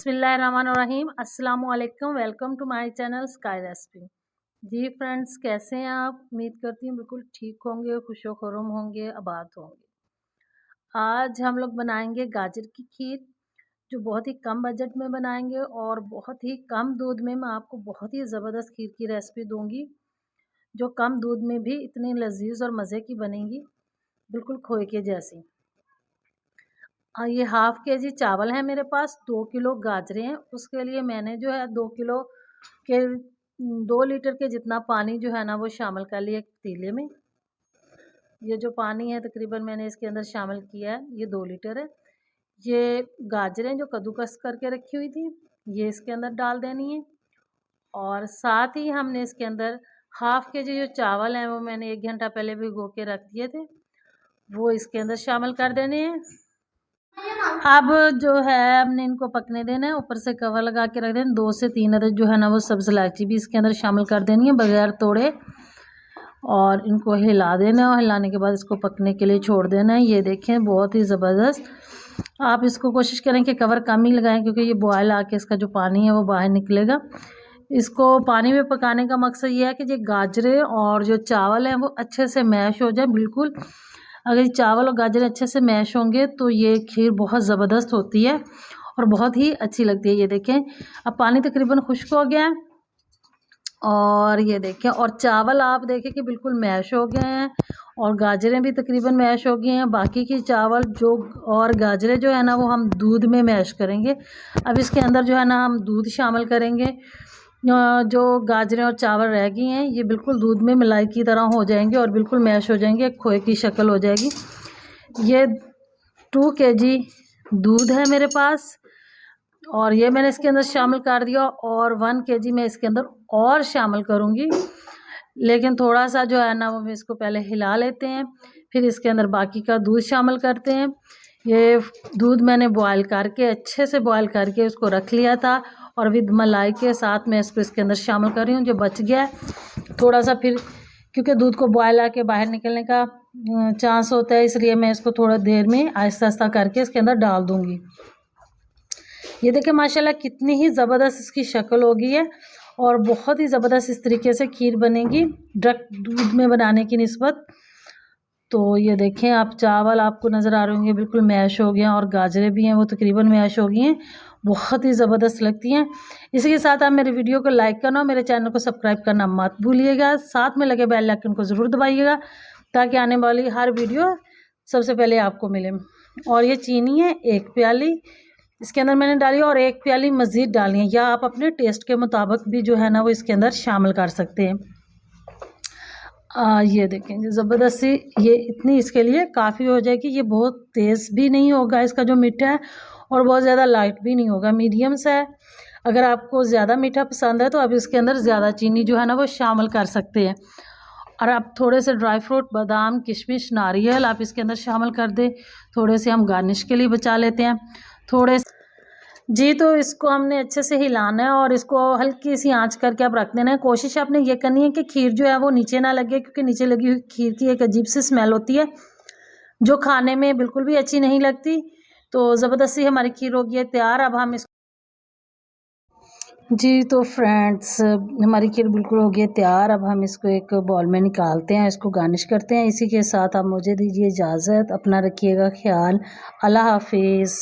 बिस्मिल्लाहिर्रहमानिर्रहीम। अस्सलामुअलैकुम। Welcome to my channel sky recipe. जी फ्रेंड्स, कैसे हैं आप? उम्मीद करती हूँ बिल्कुल ठीक होंगे, खुशो खुर्रम होंगे, आबाद होंगे। आज हम लोग बनाएंगे गाजर की खीर, जो बहुत ही कम बजट में बनाएंगे और बहुत ही कम दूध में मैं आपको बहुत ही ज़बरदस्त खीर की रेसिपी दूंगी, जो कम दूध में भी इतनी लजीज और मज़े की बनेगी, बिल्कुल खोए के जैसी। ये हाफ़ केजी चावल है मेरे पास, 2 किलो गाजरें हैं। उसके लिए मैंने जो है 2 किलो के 2 लीटर के जितना पानी जो है ना वो शामिल कर लिया एक पतीले में। ये जो पानी है तकरीबन मैंने इसके अंदर शामिल किया है, ये 2 लीटर है। ये गाजरें जो कद्दूकस करके रखी हुई थी, ये इसके अंदर डाल देनी है। और साथ ही हमने इसके अंदर हाफ़ केजी जो चावल हैं वो मैंने 1 घंटा पहले भिगो के रख दिए थे, वो इसके अंदर शामिल कर देने हैं। अब जो है हमने इनको पकने देना है, ऊपर से कवर लगा के रख देना। 2 से 3 अदद जो है ना वो सब्ज़ इलायची भी इसके अंदर शामिल कर देनी है बगैर तोड़े, और इनको हिला देना है। और हिलाने के बाद इसको पकने के लिए छोड़ देना है। ये देखें बहुत ही ज़बरदस्त। आप इसको कोशिश करें कि कवर कम ही लगाएं, क्योंकि ये बॉयल आके इसका जो पानी है वो बाहर निकलेगा। इसको पानी में पकाने का मकसद ये है कि ये गाजरें और जो चावल हैं वो अच्छे से मैश हो जाए बिल्कुल। अगर चावल और गाजर अच्छे से मैश होंगे तो ये खीर बहुत ज़बरदस्त होती है और बहुत ही अच्छी लगती है। ये देखें अब पानी तकरीबन खुश्क हो गया है, और ये देखें और चावल आप देखें कि बिल्कुल मैश हो गए हैं और गाजरें भी तकरीबन मैश हो गई हैं। बाकी की चावल जो और गाजरें जो है ना वो हम दूध में मैश करेंगे। अब इसके अंदर जो है ना हम दूध शामिल करेंगे। जो गाजरें और चावल रह गई हैं ये बिल्कुल दूध में मलाई की तरह हो जाएंगे और बिल्कुल मैश हो जाएंगे, खोए की शक्ल हो जाएगी। ये 2 केजी दूध है मेरे पास, और ये मैंने इसके अंदर शामिल कर दिया, और 1 केजी मैं इसके अंदर और शामिल करूँगी। लेकिन थोड़ा सा जो है ना वो मैं इसको पहले हिला लेते हैं, फिर इसके अंदर बाकी का दूध शामिल करते हैं। ये दूध मैंने बॉयल करके अच्छे से बॉयल करके उसको रख लिया था, और विद मलाई के साथ मैं इसको इसके अंदर शामिल कर रही हूँ। जो बच गया थोड़ा सा, फिर क्योंकि दूध को बॉयल आके बाहर निकलने का चांस होता है, इसलिए मैं इसको थोड़ा देर में आहिस्ता आहिस्ता करके इसके अंदर डाल दूँगी। ये देखिए माशाल्लाह कितनी ही ज़बरदस्त इसकी शक्ल होगी है, और बहुत ही ज़बरदस्त इस तरीके से खीर बनेगी डायरेक्ट दूध में बनाने की निस्बत। तो ये देखें आप चावल आपको नज़र आ रहे होंगे बिल्कुल मैश हो गए हैं, और गाजरें भी हैं वो तकरीबन मैश हो गई हैं, बहुत ही ज़बरदस्त लगती हैं। इसी के साथ आप मेरे वीडियो को लाइक करना और मेरे चैनल को सब्सक्राइब करना मत भूलिएगा। साथ में लगे बेल आइकन को ज़रूर दबाइएगा, ताकि आने वाली हर वीडियो सबसे पहले आपको मिले। और ये चीनी है 1 प्याली इसके अंदर मैंने डाली, और 1 प्याली मज़ीद डालनी है, या आप अपने टेस्ट के मुताबिक भी जो है ना वो इसके अंदर शामिल कर सकते हैं। ये देखेंगे ज़बरदस्ती ये इतनी इसके लिए काफ़ी हो जाएगी। ये बहुत तेज़ भी नहीं होगा इसका जो मीठा है, और बहुत ज़्यादा लाइट भी नहीं होगा, मीडियम सा है। अगर आपको ज़्यादा मीठा पसंद है तो आप इसके अंदर ज़्यादा चीनी जो है ना वो शामिल कर सकते हैं। और आप थोड़े से ड्राई फ्रूट बादाम किशमिश नारियल आप इसके अंदर शामिल कर दें। थोड़े से हम गार्निश के लिए बचा लेते हैं थोड़े जी। तो इसको हमने अच्छे से हिलाना है, और इसको हल्की सी आंच करके आप रख देना है। कोशिश आपने ये करनी है कि खीर जो है वो नीचे ना लगे, क्योंकि नीचे लगी हुई खीर की एक अजीब सी स्मेल होती है जो खाने में बिल्कुल भी अच्छी नहीं लगती। तो ज़बरदस्ती हमारी खीर हो गई है तैयार। अब हम इस जी तो फ्रेंड्स हमारी खीर बिल्कुल हो गई है तैयार। अब हम इसको एक बाउल में निकालते हैं, इसको गार्निश करते हैं। इसी के साथ आप मुझे दीजिए इजाज़त। अपना रखिएगा ख्याल। अल्लाह हाफिज़।